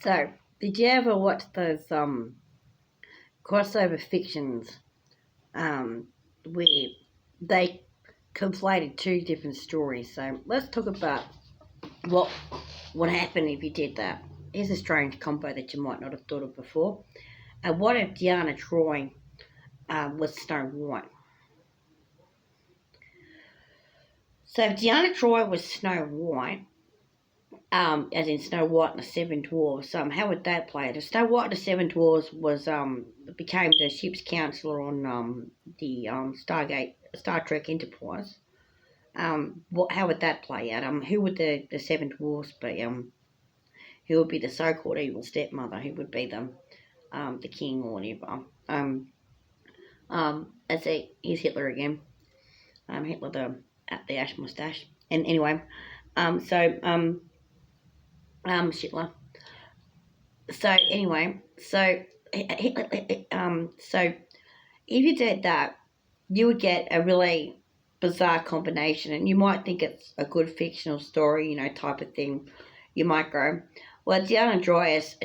So, did you ever watch those crossover fictions um where they conflated two different stories? So let's talk about what would happen if you did that. Here's a strange combo that you might not have thought of before. And what if Diana Troy was Snow White? So if Diana Troy was Snow White, as in Snow White and the Seven Dwarfs, how would that play out? If Snow White and the Seven Dwarfs was became the ship's counselor on the Stargate Star Trek Enterprise, how would that play out? Who would the Seven Dwarfs be? Who would be the so-called evil stepmother? Who would be the king or whatever? Let's see, here's Hitler again. Hitler the ash mustache. And anyway, Hitler. So anyway, so if you did that, you would get a really bizarre combination, and you might think it's a good fictional story, type of thing. You might go, well, Diana Joy as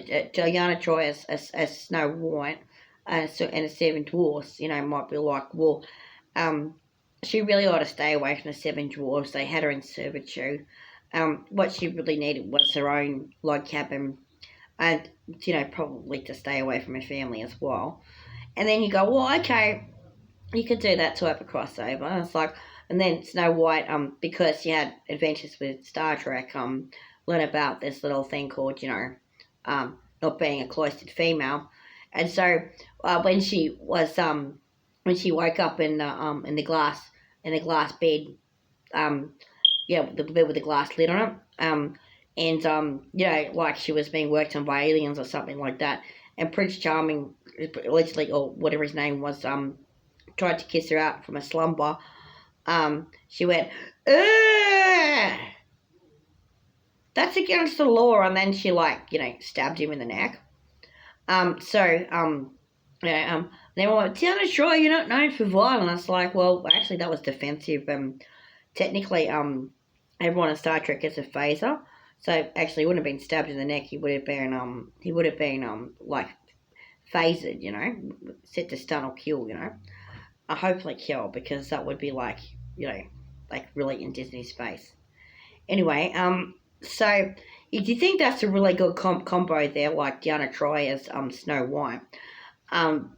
Snow White, and the Seven Dwarfs, might be like, well, she really ought to stay away from the Seven Dwarfs. They had her in servitude. What she really needed was her own log cabin, and probably to stay away from her family as well. And then you go, well, okay, you could do that to have a crossover. It's like, and then Snow White, because she had adventures with Star Trek, learn about this little thing called, not being a cloistered female, and so when she woke up in the glass bed, um, the bed with the glass lid on it, like she was being worked on by aliens or something like that, and Prince Charming, allegedly, or whatever his name was, tried to kiss her out from a slumber. She went, ugh! That's against the law, and then she stabbed him in the neck. They were like, Tiana Troy, you're not known for violence. Like, well, actually, that was defensive. Technically, everyone in Star Trek gets a phaser, so actually, he wouldn't have been stabbed in the neck. He would have been like phasered, set to stun or kill, hopefully kill, because that would be like really in Disney space. Anyway, so if you think that's a really good combo there, like Diana Troy as Snow White, then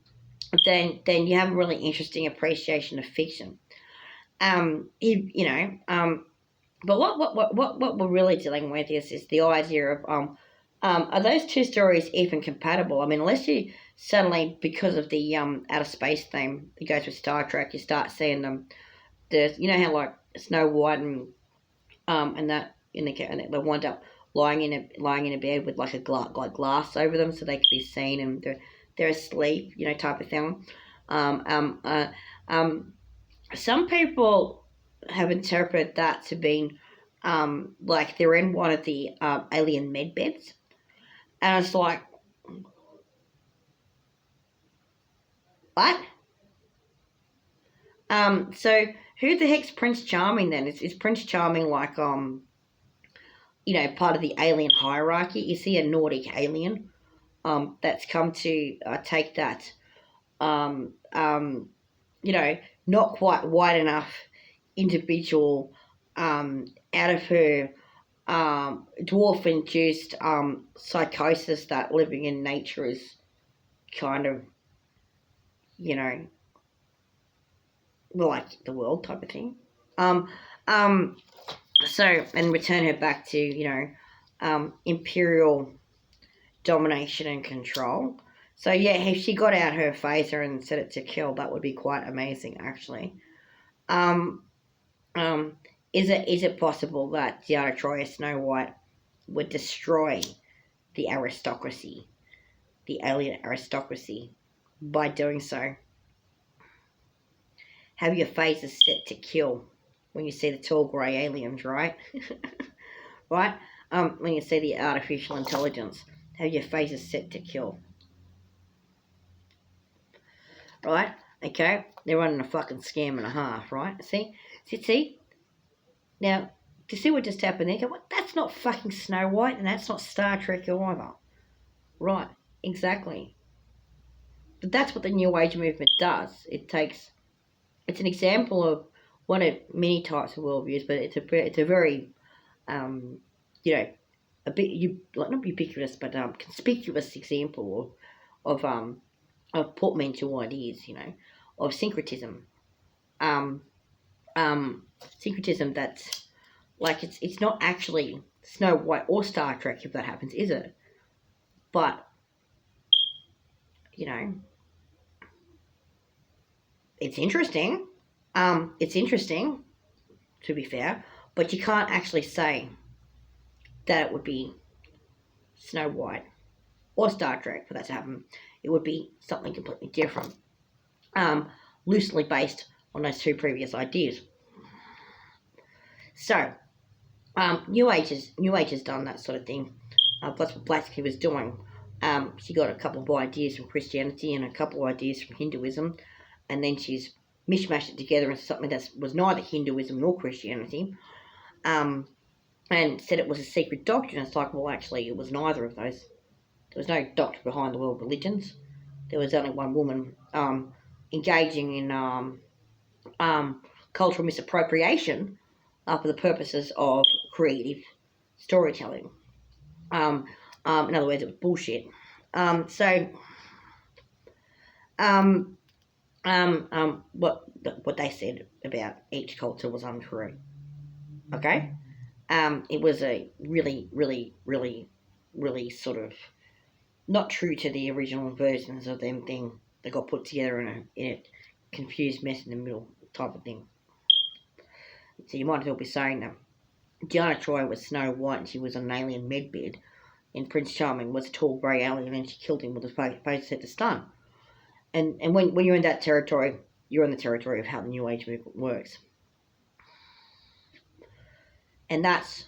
you have a really interesting appreciation of fiction. But what we're really dealing with is the idea of are those two stories even compatible? I mean, unless you suddenly, because of the outer space theme that goes with Star Trek, you start seeing them. There's how like Snow White and that and they wind up lying in a bed with like glass over them so they can be seen, and they're asleep, type of thing. Um, um, uh, some people have interpreted that to being like they're in one of the alien med beds, and it's like, what? So who the heck's Prince Charming then? Is Prince Charming like part of the alien hierarchy? Is he a Nordic alien that's come to take that um um not quite white enough individual out of her dwarf induced psychosis that living in nature is kind of, you know, like the world type of thing. Um, um, so, and return her back to, imperial domination and control. So, yeah, if she got out her phaser and set it to kill, that would be quite amazing, actually. Um, um, is it possible that Diana Troy Snow White would destroy the aristocracy, the alien aristocracy, by doing so? Have your phases set to kill when you see the tall grey aliens, right? Right? When you see the artificial intelligence, have your phases set to kill, right? Okay, they're running a fucking scam and a half, right? See. Now, to see what just happened there, go, what? That's not fucking Snow White, and that's not Star Trek either. Right, exactly. But that's what the New Age movement does. It's an example of one of many types of worldviews, but it's a very, um, you know, a bit like not ubiquitous, but conspicuous example of portmanteau ideas, of syncretism. Um, Syncretism that's like it's not actually Snow White or Star Trek if that happens, is it? But you know, it's interesting. It's interesting to be fair, but you can't actually say that it would be Snow White or Star Trek for that to happen. It would be something completely different, um, loosely based on those two previous ideas. So, New Age has done that sort of thing. That's what Blavatsky was doing. She got a couple of ideas from Christianity and a couple of ideas from Hinduism, and then she's mishmashed it together into something that was neither Hinduism nor Christianity, um, and said it was a secret doctrine. It's like, well, actually, it was neither of those. There was no doctrine behind the world religions. There was only one woman engaging in cultural misappropriation for the purposes of creative storytelling. Um, in other words, it was bullshit. So, um, what they said about each culture was untrue. Okay, it was a really, really, really, really sort of not true to the original versions of them thing that got put together in a confused mess in the middle type of thing. So you might as well be saying that Diana Troy was Snow White and she was on an alien medbed, and Prince Charming was a tall grey alien and she killed him with a face set to stun. And when you're in that territory, you're in the territory of how the New Age movement works. And that's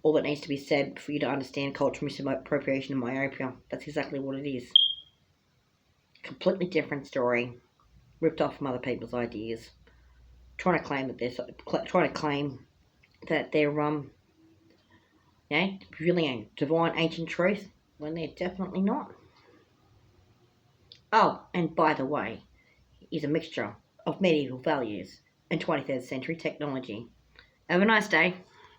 all that needs to be said for you to understand cultural misappropriation and myopia. That's exactly what it is. Completely different story, ripped off from other people's ideas, trying to claim that they're revealing divine ancient truth when they're definitely not. Oh, and by the way, is a mixture of medieval values and 23rd century technology. Have a nice day.